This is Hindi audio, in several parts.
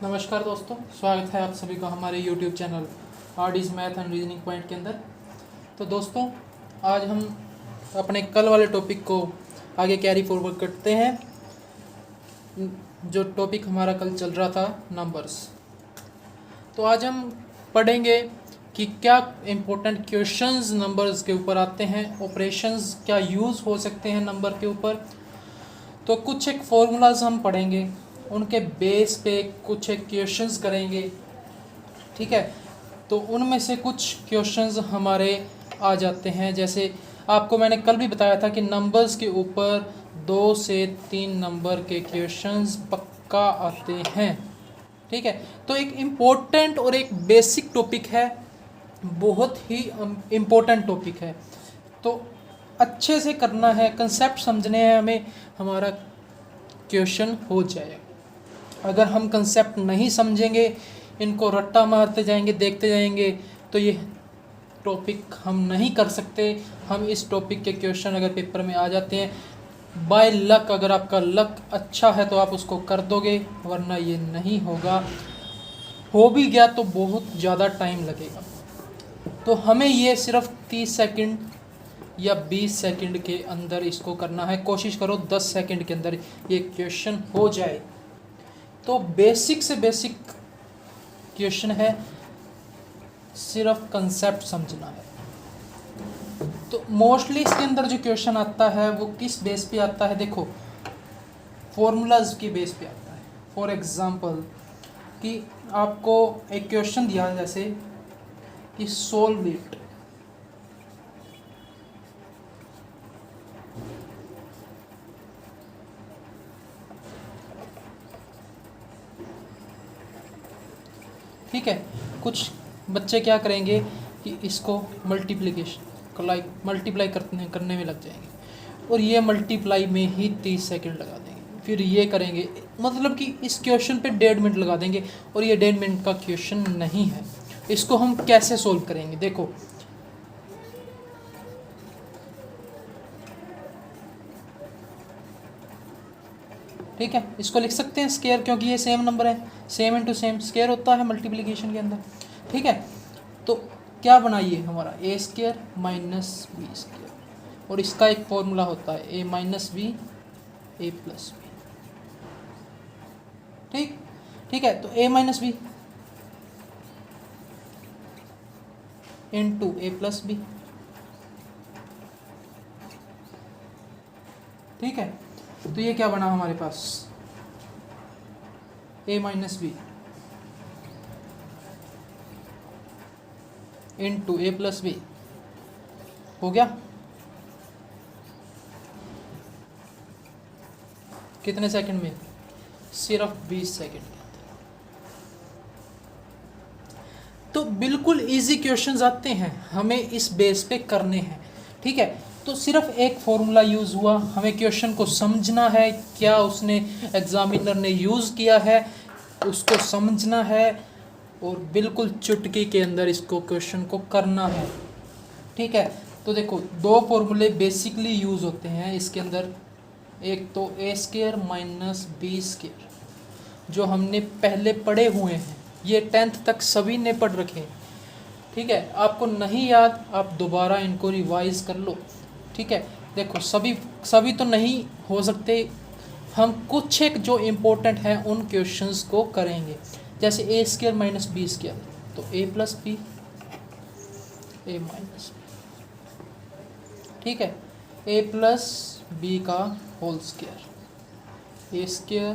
नमस्कार दोस्तों, स्वागत है आप सभी का हमारे YouTube channel RDs math and reasoning point के अंदर। तो दोस्तों, आज हम अपने कल वाले टॉपिक को आगे कैरी फॉरवर्ड करते हैं। जो टॉपिक हमारा कल चल रहा था, नंबर्स। तो आज हम पढ़ेंगे कि क्या इम्पोर्टेंट क्वेश्चंस नंबर्स के ऊपर आते हैं, ऑपरेशंस क्या यूज़ हो सकते हैं नंबर के ऊपर। तो कुछ एक फॉर्मूलाज हम पढ़ेंगे, उनके बेस पे कुछ एक क्वेश्चंस करेंगे। ठीक है, तो उनमें से कुछ क्वेश्चंस हमारे आ जाते हैं। जैसे आपको मैंने कल भी बताया था कि नंबर्स के ऊपर 2 से 3 नंबर के क्वेश्चंस पक्का आते हैं। ठीक है, तो एक इम्पोर्टेंट और एक बेसिक टॉपिक है, बहुत ही इम्पोर्टेंट टॉपिक है। तो अच्छे से करना है, कंसेप्ट समझने हैं हमें, हमारा क्वेश्चन हो जाएगा। अगर हम कंसेप्ट नहीं समझेंगे, इनको रट्टा मारते जाएंगे, देखते जाएंगे, तो ये टॉपिक हम नहीं कर सकते। हम इस टॉपिक के क्वेश्चन अगर पेपर में आ जाते हैं, बाय लक, अगर आपका लक अच्छा है तो आप उसको कर दोगे, वरना ये नहीं होगा। हो भी गया तो बहुत ज़्यादा टाइम लगेगा। तो हमें ये सिर्फ 30 सेकंड या 20 सेकंड के अंदर इसको करना है। कोशिश करो 10 सेकंड के अंदर ये क्वेश्चन हो जाए। तो बेसिक से बेसिक क्वेश्चन है, सिर्फ कंसेप्ट समझना है। तो मोस्टली इसके अंदर जो क्वेश्चन आता है वो किस बेस पे आता है? देखो, फॉर्मूलाज की बेस पे आता है। फॉर एग्जांपल कि आपको एक क्वेश्चन दिया जैसे कि सोल्व इट, ठीक है। कुछ बच्चे क्या करेंगे कि इसको मल्टीप्लाई करने में लग जाएंगे, और ये मल्टीप्लाई में ही 30 सेकंड लगा देंगे। फिर ये करेंगे, मतलब कि इस क्वेश्चन पे 1.5 मिनट लगा देंगे, और ये 1.5 मिनट का क्वेश्चन नहीं है। इसको हम कैसे सोल्व करेंगे? देखो, ठीक है, इसको लिख सकते हैं स्केयर, क्योंकि ये सेम नंबर है, सेम इंटू सेम स्केयर होता है मल्टीप्लिकेशन के अंदर। ठीक है, तो क्या बनाइए हमारा ए स्केयर माइनस बी स्केयर, और इसका एक फॉर्मूला होता है ए माइनस बी ए प्लस बी। ठीक है, तो ए माइनस बी इंटू ए प्लस बी। ठीक है, तो ये क्या बना हमारे पास? ए माइनस बी इंटू ए प्लस बी हो गया। कितने सेकंड में? सिर्फ 20 सेकंड में। तो बिल्कुल इजी क्वेश्चंस आते हैं, हमें इस बेस पे करने हैं। ठीक है, तो सिर्फ एक फॉर्मूला यूज़ हुआ, हमें क्वेश्चन को समझना है, क्या उसने एग्जामिनर ने यूज़ किया है उसको समझना है, और बिल्कुल चुटकी के अंदर इसको क्वेश्चन को करना है। ठीक है, तो देखो, 2 फॉर्मूले बेसिकली यूज़ होते हैं इसके अंदर। एक तो ए स्केयर माइनस बी स्केयर, जो हमने पहले पढ़े हुए हैं, ये 10th तक सभी ने पढ़ रखे हैं। ठीक है, आपको नहीं याद, आप दोबारा इनको रिवाइज कर लो। ठीक है, देखो, सभी तो नहीं हो सकते, हम कुछ एक जो इम्पोर्टेंट हैं उन क्वेश्चंस को करेंगे। जैसे A square minus B square, तो A plus B A minus B. ठीक है, ए प्लस बी का whole square, A square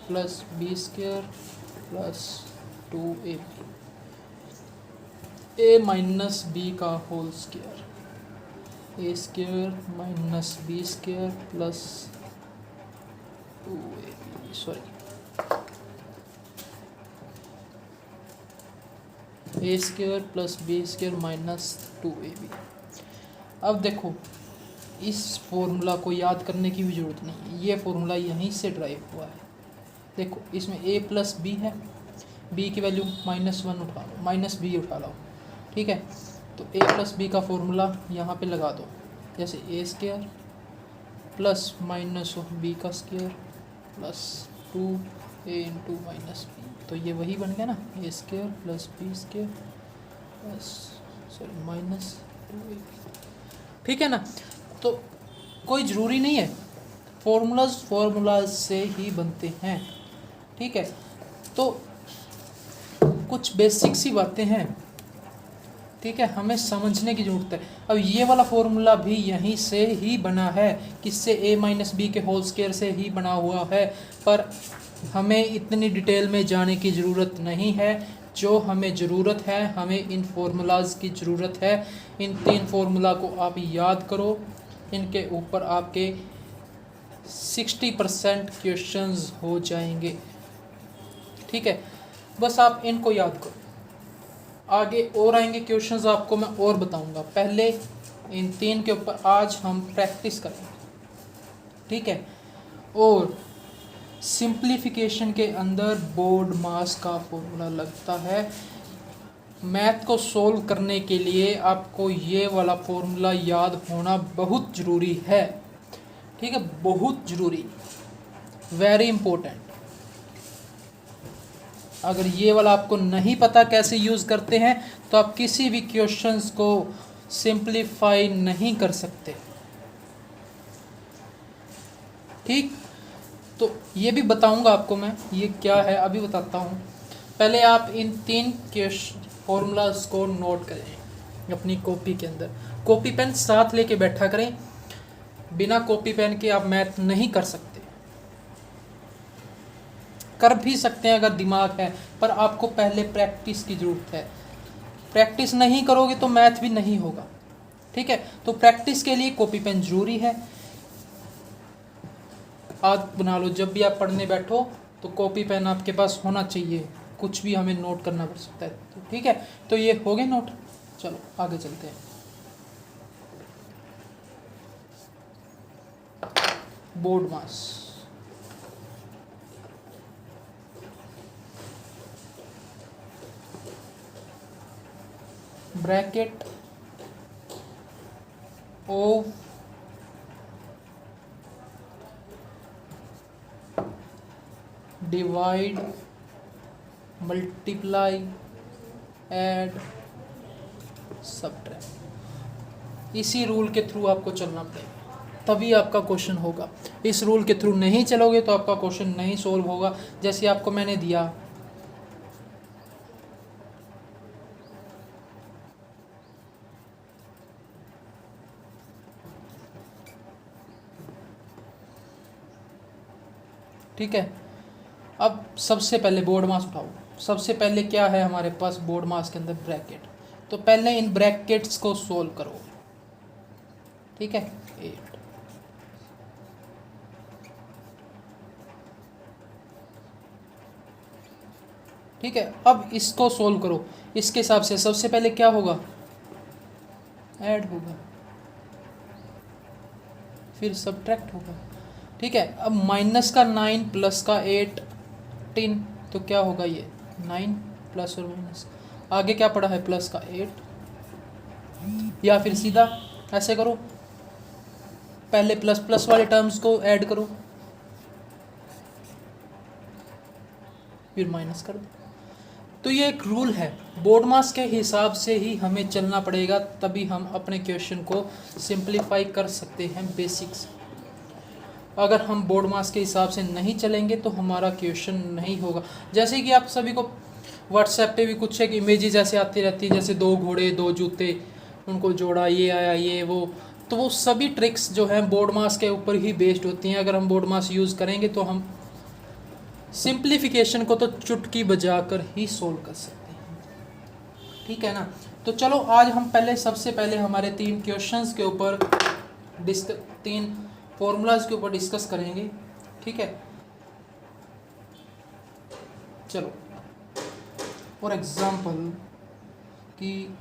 plus B square plus 2ab, A minus B का whole square, A square minus B square plus 2ab, sorry, A square plus B square minus 2ab। अब देखो, इस फॉर्मूला को याद करने की भी ज़रूरत नहीं, ये फॉर्मूला यहीं से ड्राइव हुआ है। देखो, इसमें ए प्लस बी है, बी की वैल्यू -1 उठा लो, माइनस बी उठा लो। ठीक है, तो ए प्लस बी का फॉर्मूला यहाँ पे लगा दो, जैसे A square plus minus of B का square plus 2 A into minus B, तो ये वही बन गया ना, A square plus B square plus sorry minus 2a। ठीक है ना। तो कोई ज़रूरी नहीं है, फॉर्मूलाज से ही बनते हैं। ठीक है, तो कुछ बेसिक सी बातें हैं, ठीक है, हमें समझने की ज़रूरत है। अब ये वाला फॉर्मूला भी यहीं से ही बना है, किससे, a माइनस बी के होल स्क्वायर से ही बना हुआ है, पर हमें इतनी डिटेल में जाने की ज़रूरत नहीं है। जो हमें ज़रूरत है, हमें इन फार्मूलाज की ज़रूरत है। इन 3 फार्मूला को आप याद करो, इनके ऊपर आपके 60% क्वेश्चंस हो जाएंगे। ठीक है, बस आप इनको याद करो, आगे और आएंगे क्वेश्चंस, आपको मैं और बताऊंगा। पहले इन 3 के ऊपर आज हम प्रैक्टिस करेंगे। ठीक है, और सिंप्लीफिकेशन के अंदर बोर्ड मास का फॉर्मूला लगता है। मैथ को सोल्व करने के लिए आपको ये वाला फॉर्मूला याद होना बहुत ज़रूरी है। ठीक है, बहुत ज़रूरी, वेरी इम्पोर्टेंट। अगर ये वाला आपको नहीं पता कैसे यूज़ करते हैं, तो आप किसी भी क्वेश्चंस को सिंप्लीफाई नहीं कर सकते। ठीक, तो ये भी बताऊंगा आपको मैं, ये क्या है अभी बताता हूँ। पहले आप इन 3 क्वेश्चन फॉर्मूलाज को नोट करें अपनी कॉपी के अंदर। कॉपी पेन साथ लेके बैठा करें, बिना कॉपी पेन के आप मैथ नहीं कर सकते। कर भी सकते हैं अगर दिमाग है, पर आपको पहले प्रैक्टिस की ज़रूरत है। प्रैक्टिस नहीं करोगे तो मैथ भी नहीं होगा। ठीक है, तो प्रैक्टिस के लिए कॉपी पेन ज़रूरी है। आदत बना लो, जब भी आप पढ़ने बैठो तो कॉपी पेन आपके पास होना चाहिए, कुछ भी हमें नोट करना पड़ सकता है। तो ठीक है, तो ये हो गए नोट, चलो आगे चलते हैं। Board mass, bracket of divide multiply add subtract, इसी रूल के थ्रू आपको चलना पड़ेगा, तभी आपका क्वेश्चन होगा। इस रूल के थ्रू नहीं चलोगे तो आपका क्वेश्चन नहीं सोल्व होगा। जैसे आपको मैंने दिया, ठीक है। अब सबसे पहले बोर्ड मास उठाओ। सबसे पहले क्या है हमारे पास बोर्ड मास के अंदर, ब्रैकेट। तो पहले इन ब्रैकेट्स को सोल्व करो। ठीक है, 8, ठीक है। अब इसको सोल्व करो, इसके हिसाब से सबसे पहले क्या होगा, ऐड होगा, फिर सब्ट्रैक्ट होगा। ठीक है, अब माइनस का 9 प्लस का 18, तो क्या होगा, ये 9 प्लस और माइनस, आगे क्या पड़ा है, प्लस का 8, या फिर सीधा ऐसे करो, पहले प्लस प्लस वाले टर्म्स को ऐड करो, फिर माइनस कर दो। तो ये एक रूल है, बोर्ड मास के हिसाब से ही हमें चलना पड़ेगा, तभी हम अपने क्वेश्चन को सिंप्लीफाई कर सकते हैं बेसिक्स। अगर हम बोर्ड मास के हिसाब से नहीं चलेंगे तो हमारा क्वेश्चन नहीं होगा। जैसे कि आप सभी को व्हाट्सएप पे भी कुछ एक इमेजेस ऐसे आती रहती है, जैसे 2 घोड़े 2 जूते, उनको जोड़ा, ये आया ये वो, तो वो सभी ट्रिक्स जो हैं बोर्ड मास के ऊपर ही बेस्ड होती हैं। अगर हम बोर्ड मास यूज़ करेंगे तो हम सिंप्लीफिकेशन को तो चुटकी बजाकर ही सोल्व कर सकते हैं। ठीक है ना। तो चलो आज हम सबसे पहले हमारे 3 क्वेश्चंस के ऊपर 3 फॉर्मूलाज के ऊपर डिस्कस करेंगे। ठीक है, चलो फॉर एग्जांपल कि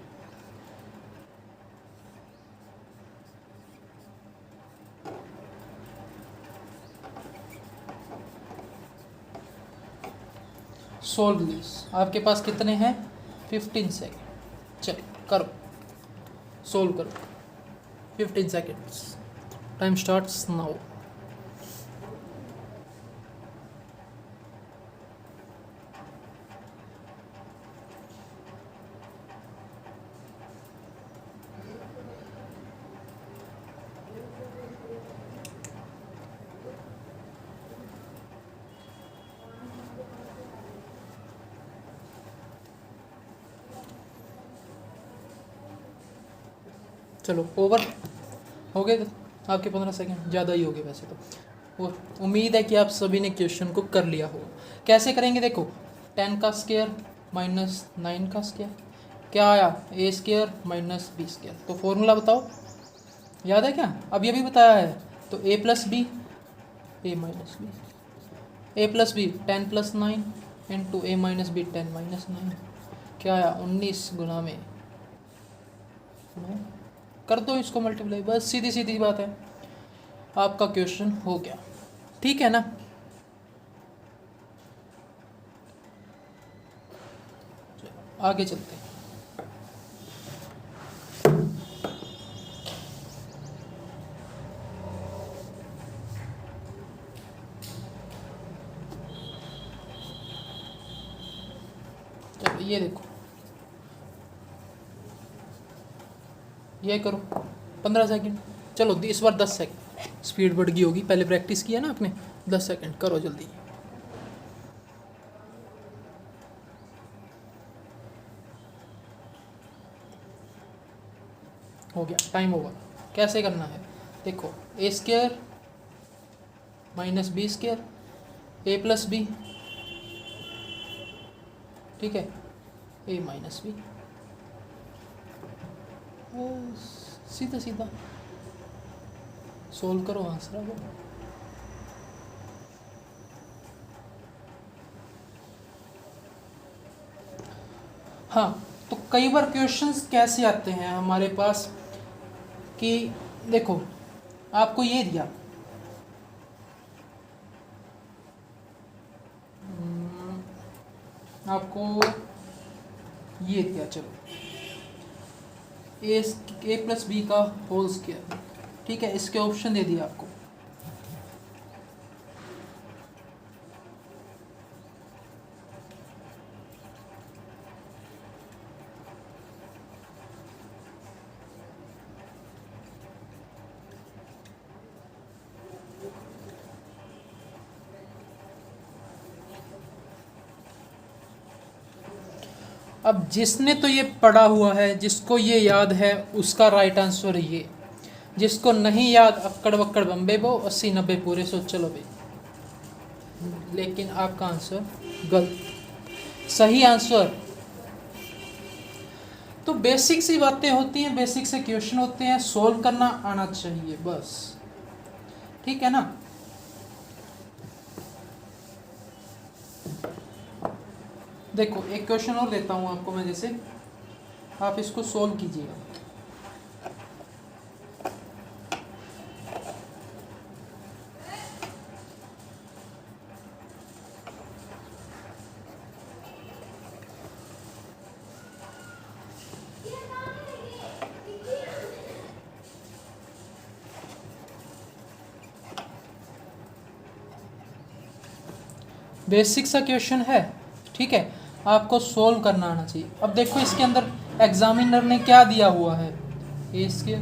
सोल्व दिस, आपके पास कितने हैं, 15 सेकेंड। चलो करो, सोल्व करो, 15 सेकेंड्स, टाइम स्टार्ट्स नाउ। चलो ओवर हो गए आपके 15 सेकंड, ज़्यादा ही हो गए वैसे तो। और उम्मीद है कि आप सभी ने क्वेश्चन को कर लिया होगा। कैसे करेंगे देखो, 10 का स्क्वायर माइनस 9 का स्क्वायर क्या आया, ए स्क्वायर माइनस बी स्क्वायर। तो फॉर्मूला बताओ, याद है क्या? अब ये भी बताया है। तो A plus B, A minus B, A plus B 10 plus 9 into A minus B 10 minus 9 क्या आया 19 गुना में 9। कर दो इसको मल्टीप्लाई, बस सीधी सीधी बात है, आपका क्वेश्चन हो गया। ठीक है ना? आगे चलते हैं। चलो ये देखो, ये करो 15 सेकंड। चलो इस बार 10 सेकंड, स्पीड बढ़ गई होगी, पहले प्रैक्टिस किया ना आपने। 10 सेकंड करो जल्दी। हो गया, टाइम ओवर। कैसे करना है देखो, ए स्क्वायर माइनस बी स्क्वायर, ए प्लस बी, ठीक है, ए माइनस बी, सीधा सीधा सोल्व करो, आंसर आ गया। हाँ, तो कई बार क्वेश्चंस कैसे आते हैं हमारे पास कि देखो आपको ये दिया, आपको ये दिया, चलो ए प्लस बी का होल स्क्वायर, ठीक है, इसके ऑप्शन दे दिए आपको। अब जिसने तो ये पढ़ा हुआ है, जिसको ये याद है, उसका राइट आंसर ये। जिसको नहीं याद, अक्कड़ बक्कड़ बम्बे बो 80-90 पूरे सो, चलो भाई। लेकिन आपका आंसर गलत। सही आंसर, तो बेसिक सी बातें होती हैं, बेसिक से क्वेश्चन होते हैं, सोल्व करना आना चाहिए बस। ठीक है ना? देखो एक क्वेश्चन और देता हूं आपको मैं, जैसे आप इसको सोल्व कीजिएगा। बेसिक सा क्वेश्चन है, ठीक है, आपको सोल्व करना आना चाहिए। अब देखो इसके अंदर एग्जामिनर ने क्या दिया हुआ है, A square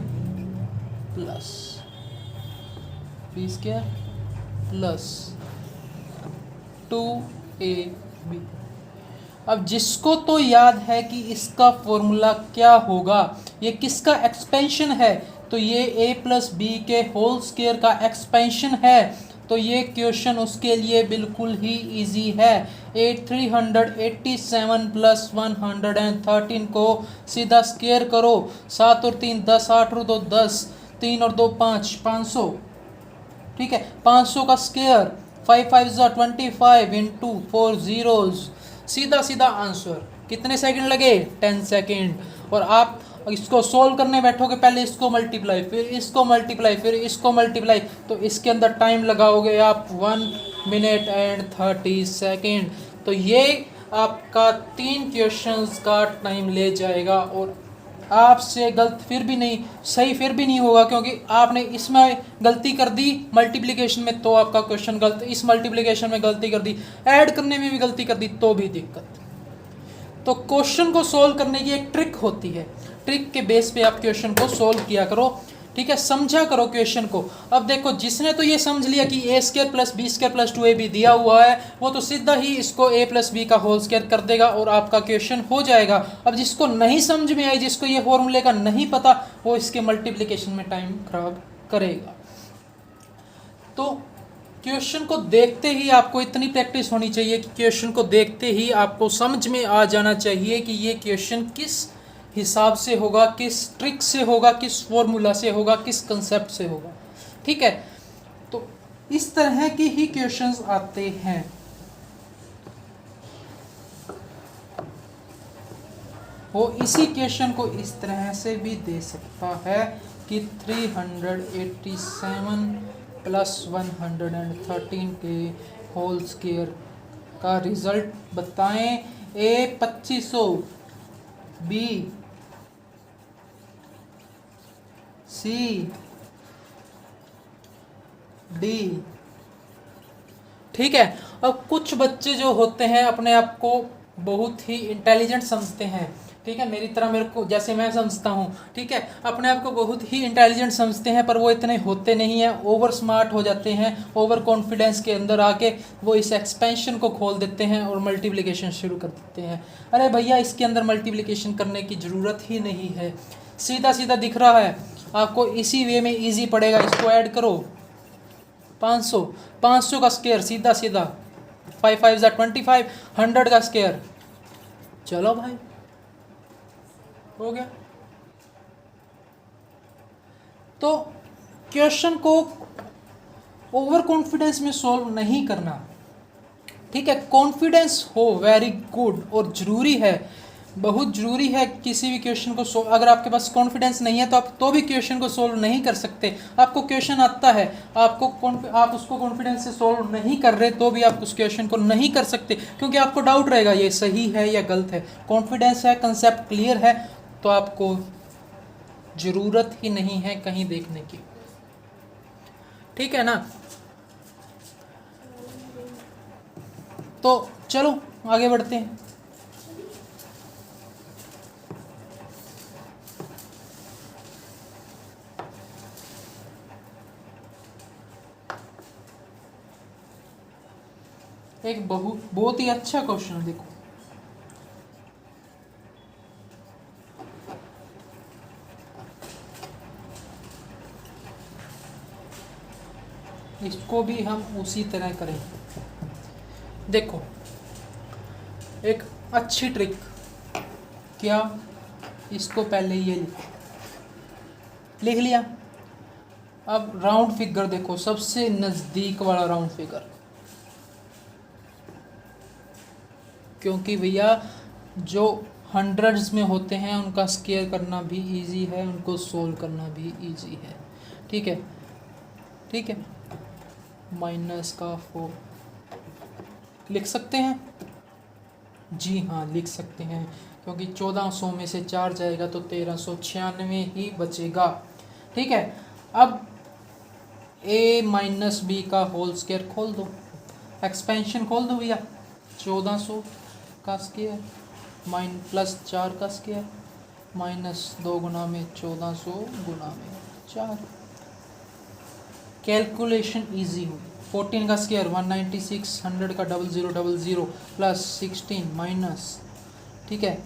plus B square plus 2ab। अब जिसको तो याद है कि इसका फॉर्मूला क्या होगा, ये किसका एक्सपेंशन है, तो ये a प्लस बी के होल स्क्वायर का एक्सपेंशन है। तो ये क्वेश्चन उसके लिए बिल्कुल ही इजी है। 387 प्लस 113 को सीधा स्क्वायर करो, 7 और 3 10, 8 और 2 10, 3 और 2 5, 500, ठीक है, 500 का स्क्वायर, 5 5 25 इंटू 4 zeros, सीधा सीधा आंसर। कितने सेकंड लगे? 10 सेकंड। और आप इसको सोल्व करने बैठोगे, पहले इसको मल्टीप्लाई, फिर इसको मल्टीप्लाई, फिर इसको मल्टीप्लाई, तो इसके अंदर टाइम लगाओगे आप 1 मिनट एंड 30 सेकंड। तो ये आपका 3 क्वेश्चंस का टाइम ले जाएगा। और आपसे गलत फिर भी नहीं, सही फिर भी नहीं होगा, क्योंकि आपने इसमें गलती कर दी मल्टीप्लिकेशन में, तो आपका क्वेश्चन गलत, इस मल्टीप्लिकेशन में गलती कर दी, ऐड करने में भी गलती कर दी, तो भी दिक्कत। तो क्वेश्चन को सोल्व करने की एक ट्रिक होती है, ट्रिक के बेस पे आप क्वेश्चन को सोल्व किया करो। ठीक है, समझा करो क्वेश्चन को। अब देखो, जिसने तो ये समझ लिया कि A square plus B square plus 2ab दिया हुआ है, वो तो सीधा ही इसको a प्लस बी का होल स्क्र कर देगा और आपका क्वेश्चन हो जाएगा। अब जिसको नहीं समझ में आई, जिसको ये फॉर्मूले का नहीं पता, वो इसके मल्टीप्लिकेशन में टाइम खराब करेगा। तो क्वेश्चन को देखते ही आपको इतनी प्रैक्टिस होनी चाहिए कि क्वेश्चन को देखते ही आपको समझ में आ जाना चाहिए कि ये क्वेश्चन किस हिसाब से होगा, किस ट्रिक से होगा, किस फॉर्मूला से होगा, किस कंसेप्ट से होगा। ठीक है, तो इस तरह के ही क्वेश्चंस आते हैं। वो इसी क्वेश्चन को इस तरह से भी दे सकता है कि 387 प्लस 113 के होल स्क्वायर का रिजल्ट बताएं। ए 2500, बी सी डी। ठीक है, अब कुछ बच्चे जो होते हैं अपने आप को बहुत ही इंटेलिजेंट समझते हैं। ठीक है, मेरी तरह, मेरे को जैसे मैं समझता हूँ। ठीक है, अपने आप को बहुत ही इंटेलिजेंट समझते हैं, पर वो इतने होते नहीं हैं, ओवर स्मार्ट हो जाते हैं। ओवर कॉन्फिडेंस के अंदर आके वो इस एक्सपेंशन को खोल देते हैं और मल्टीप्लिकेशन शुरू कर देते हैं। अरे भैया, इसके अंदर मल्टीप्लिकेशन करने की ज़रूरत ही नहीं है, सीधा सीधा दिख रहा है आपको, इसी वे में ईजी पड़ेगा। इसको ऐड करो, 500 का स्क्वायर सीधा सीधा, 5 5 ज़ा 25, 100 का स्क्वायर। चलो भाई, हो गया। तो क्वेश्चन को ओवर कॉन्फिडेंस में सॉल्व नहीं करना। ठीक है, कॉन्फिडेंस हो वेरी गुड और ज़रूरी है, बहुत ज़रूरी है किसी भी क्वेश्चन को सोल्व। अगर आपके पास कॉन्फिडेंस नहीं है तो आप तो भी क्वेश्चन को सोल्व नहीं कर सकते। आपको क्वेश्चन आता है, आप उसको कॉन्फिडेंस से सोल्व नहीं कर रहे, तो भी आप उस क्वेश्चन को नहीं कर सकते, क्योंकि आपको डाउट रहेगा ये सही है या गलत है। कॉन्फिडेंस है, कंसेप्ट क्लियर है, तो आपको ज़रूरत ही नहीं है कहीं देखने की। ठीक है ना? तो चलो आगे बढ़ते हैं। एक बहुत ही अच्छा क्वेश्चन है, देखो। इसको भी हम उसी तरह करें। देखो, एक अच्छी ट्रिक क्या, इसको पहले ये लिख लिया। अब राउंड फिगर देखो, सबसे नज़दीक वाला राउंड फिगर, क्योंकि भैया जो हंड्रेड्स में होते हैं उनका स्क्वायर करना भी इजी है, उनको सोल्व करना भी इजी है। ठीक है, ठीक है, माइनस का 4 लिख सकते हैं? जी हाँ, लिख सकते हैं, क्योंकि 1400 में से 4 जाएगा तो 1396 ही बचेगा। ठीक है, अब a माइनस बी का होल स्क्वायर खोल दो, एक्सपेंशन खोल दो भैया। 1400 का स्क्वायर प्लस 4 का स्क्वायर माइनस 2 गुना में 1400 गुना में 4। कैलकुलेशन इजी हुई। 14 का स्क्वायर 196, 100 का 0000 प्लस 16 माइनस, ठीक है,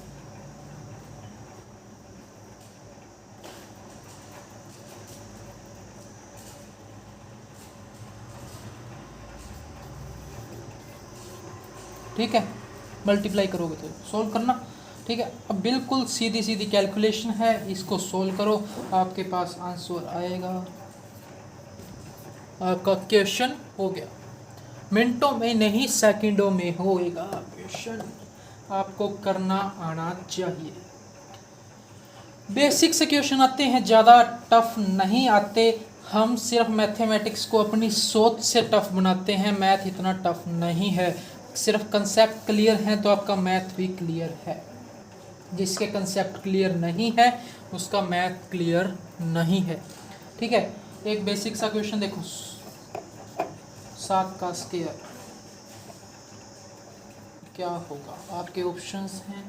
ठीक है, मल्टीप्लाई करोगे तो सोल्व करना। ठीक है, अब बिल्कुल सीधी सीधी कैलकुलेशन है, इसको सोल्व करो, आपके पास आंसर आएगा। आपका क्वेश्चन हो गया, मिनटों में नहीं सेकंडों में होएगा क्वेश्चन, आपको करना आना चाहिए। बेसिक से क्वेश्चन आते हैं, ज़्यादा टफ नहीं आते। हम सिर्फ मैथमेटिक्स को अपनी सोच से टफ बनाते हैं, मैथ इतना टफ नहीं है। सिर्फ कंसेप्ट क्लियर हैं तो आपका मैथ भी क्लियर है। जिसके कंसेप्ट क्लियर नहीं है उसका मैथ क्लियर नहीं है। ठीक है, एक बेसिक सा क्वेश्चन देखो, 7 का स्क्वायर क्या होगा। आपके ऑप्शंस हैं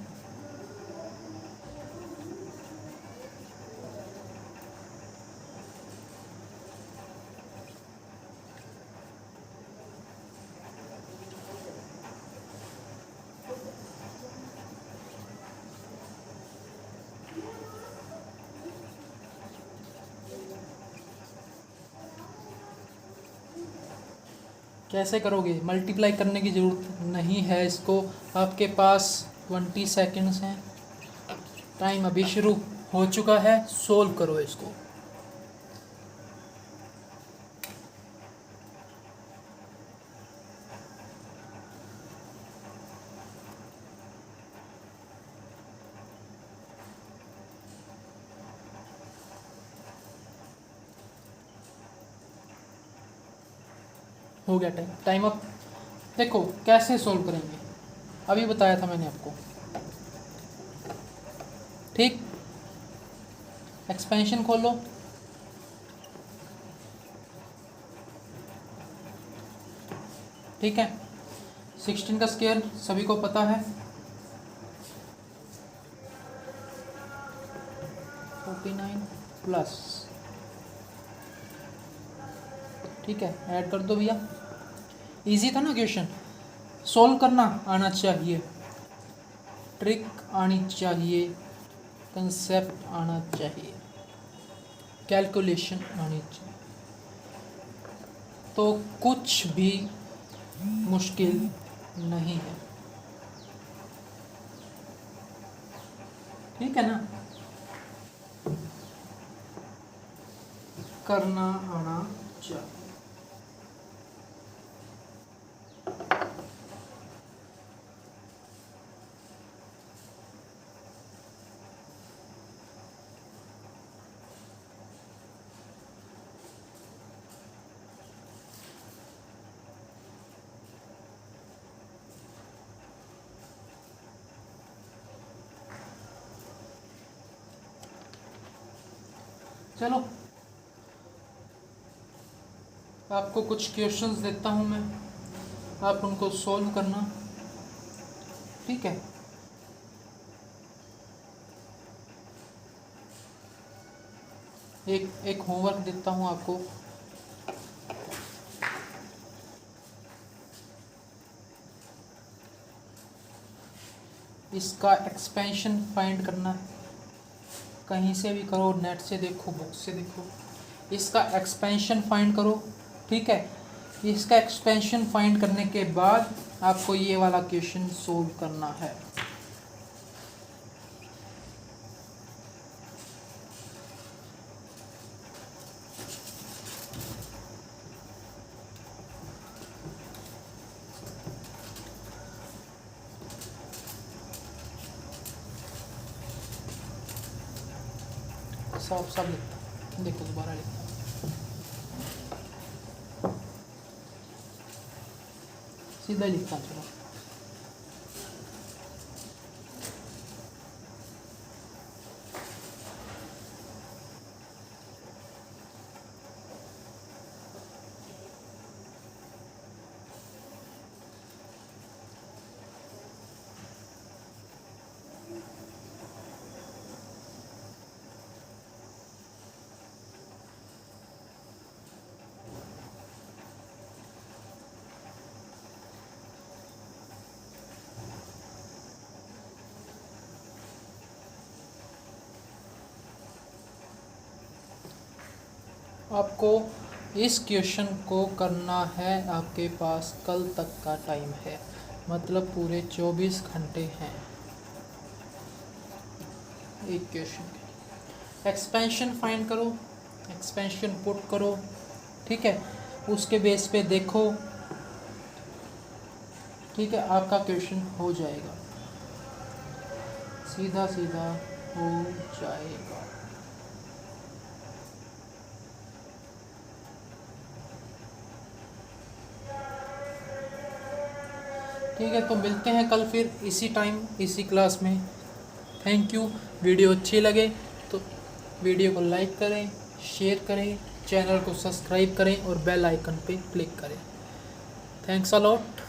कैसे करोगे? मल्टीप्लाई करने की ज़रूरत नहीं है इसको, आपके पास 20 सेकंड्स हैं, टाइम अभी शुरू हो चुका है, सोल्व करो इसको। हो गया टाइम अप। देखो कैसे सोल्व करेंगे, अभी बताया था मैंने आपको, ठीक। एक्सपेंशन खोलो, ठीक है। 16 का स्क्वायर सभी को पता है, 49 प्लस, ठीक है। ऐड कर दो भैया। इजी था ना क्वेश्चन, सोल्व करना आना चाहिए, ट्रिक आनी चाहिए, कंसेप्ट आना चाहिए, कैलकुलेशन आनी चाहिए, तो कुछ भी मुश्किल नहीं है, ठीक है ना। करना आना चाहिए। चलो आपको कुछ क्वेश्चंस देता हूँ मैं, आप उनको सॉल्व करना, ठीक है। एक होमवर्क देता हूँ आपको, इसका एक्सपेंशन फाइंड करना है, कहीं से भी करो, नेट से देखो, बुक से देखो, इसका एक्सपेंशन फाइंड करो, ठीक है। इसका एक्सपेंशन फाइंड करने के बाद आपको ये वाला क्वेश्चन सोल्व करना है। सब लिखता, देखो दोबारा लिखता, सीधा लिखता चलो। आपको इस क्वेश्चन को करना है, आपके पास कल तक का टाइम है, मतलब पूरे 24 घंटे हैं एक क्वेश्चन। एक्सपेंशन फाइंड करो, एक्सपेंशन पुट करो, ठीक है, उसके बेस पे देखो, ठीक है, आपका क्वेश्चन हो जाएगा, सीधा सीधा हो जाएगा। ठीक है, तो मिलते हैं कल फिर इसी टाइम इसी क्लास में। Thank you. वीडियो अच्छी लगे तो वीडियो को लाइक करें, शेयर करें, चैनल को सब्सक्राइब करें और बेल आइकन पे क्लिक करें। Thanks a lot.